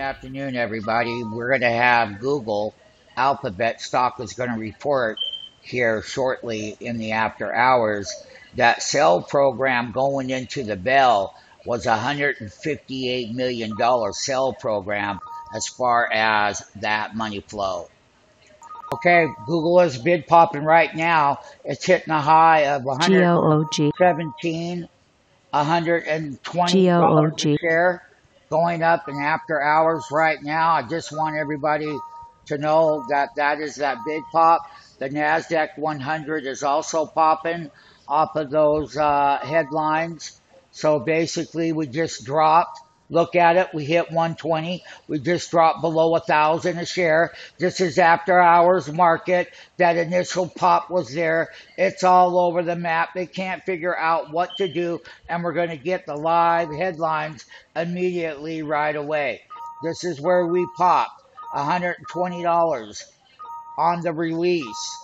afternoon, everybody. We're going to have Google Alphabet stock is going to report here shortly in the after hours. That sell program going into the bell was a $158 million sell program as far as that money flow. Okay, Google is bid popping right now. It's hitting a high of GOOG. 117, $120 a GOOG. share, going up in after hours right now. I just want everybody to know that that is that big pop. The NASDAQ 100 is also popping off of those headlines. So basically, we just dropped. Look at it. We hit 120. We just dropped below 1,000 a share. This is after hours market. That initial pop was there. It's all over the map. They can't figure out what to do, and we're going to get the live headlines immediately right away. This is where we popped $120 on the release,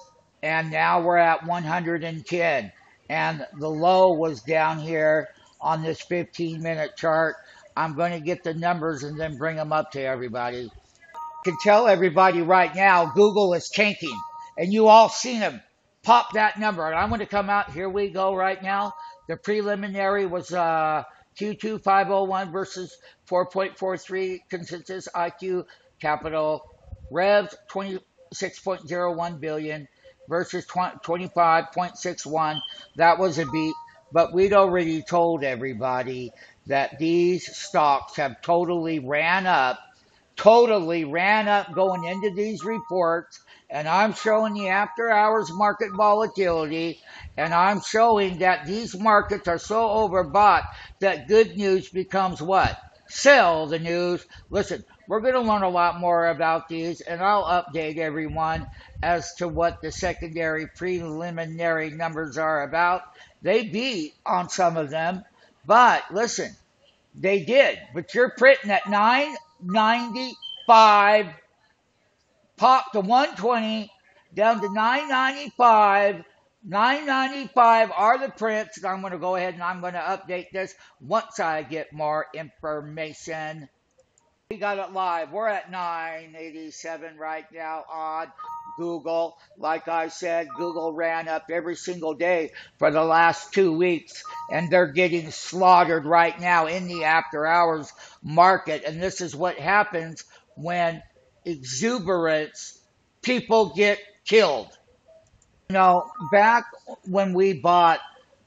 and now we're at 110. And the low was down here on this 15-minute chart. I'm going to get the numbers and then bring them up to everybody. I can tell everybody right now Google is tanking, and you all seen them pop that number. And I'm going to come out. Here we go right now. The preliminary was Q2 501 versus 4.43 consensus IQ capital revs 26.01 billion versus 25.61. That was a beat, but we'd already told everybody that these stocks have totally ran up going into these reports. And I'm showing the after hours market volatility, and I'm showing that these markets are so overbought that good news becomes what? Sell the news. Listen, we're going to learn a lot more about these, and I'll update everyone as to what the secondary preliminary numbers are about. They beat on some of them, but listen, they did. But you're printing at 995, popped to 120, down to 995. 995 are the prints. And I'm going to go ahead and I'm going to update this once I get more information. We got it live. We're at 987 right now on Google. Like I said, Google ran up every single day for the last 2 weeks, and they're getting slaughtered right now in the after hours market. And this is what happens when exuberance, people get killed. You know, back when we bought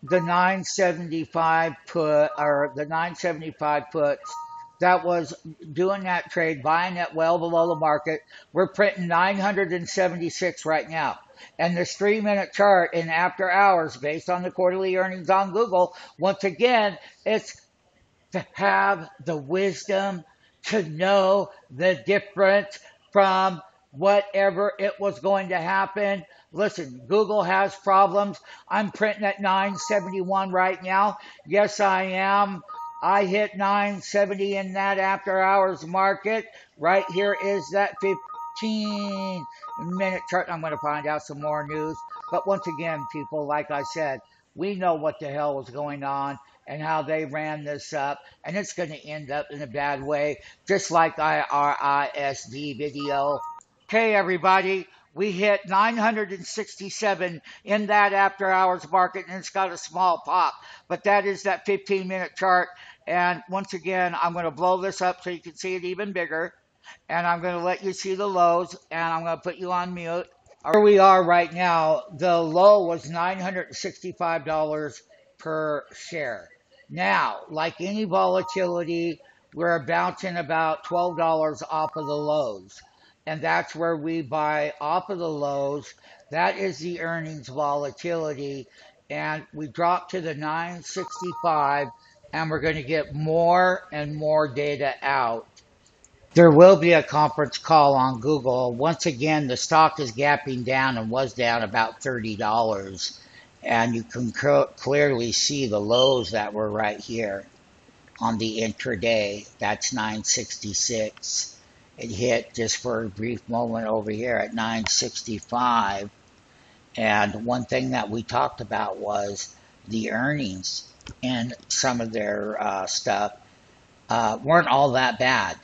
the 975 put, or the 975 puts, that was doing that trade, buying it well below the market. We're printing 976 right now. And this 3-minute chart in after hours, based on the quarterly earnings on Google, once again, it's to have the wisdom to know the difference from whatever it was going to happen. Listen, Google has problems. I'm printing at 971 right now. Yes, I am. I hit 970 in that after hours market. Right here is that 15-minute chart. I'm going to find out some more news. But once again, people, like I said, we know what the hell was going on and how they ran this up. And it's going to end up in a bad way, just like our ISD video. Okay, everybody. We hit 967 in that after hours market, and it's got a small pop. But that is that 15-minute chart. And once again, I'm going to blow this up so you can see it even bigger. And I'm going to let you see the lows, and I'm going to put you on mute. Where we are right now, the low was $965 per share. Now, like any volatility, we're bouncing about $12 off of the lows. And that's where we buy off of the lows. That is the earnings volatility. And we drop to the 965, and we're going to get more and more data out. There will be a conference call on Google. Once again, the stock is gapping down and was down about $30. And you can clearly see the lows that were right here on the intraday. That's 966. It hit just for a brief moment over here at 965. And one thing that we talked about was the earnings and some of their stuff weren't all that bad.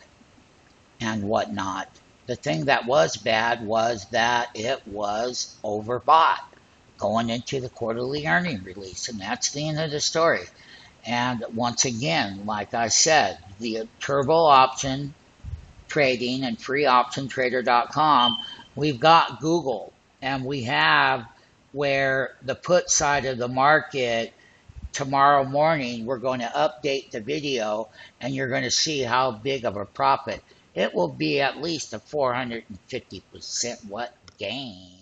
and whatnot. The thing that was bad was that it was overbought going into the quarterly earning release, and that's the end of the story. And once again, like I said, the turbo option trading and freeoptiontrader.com, we've got Google, and we have where the put side of the market tomorrow morning, we're going to update the video and you're going to see how big of a profit. It will be at least a 450% what gain.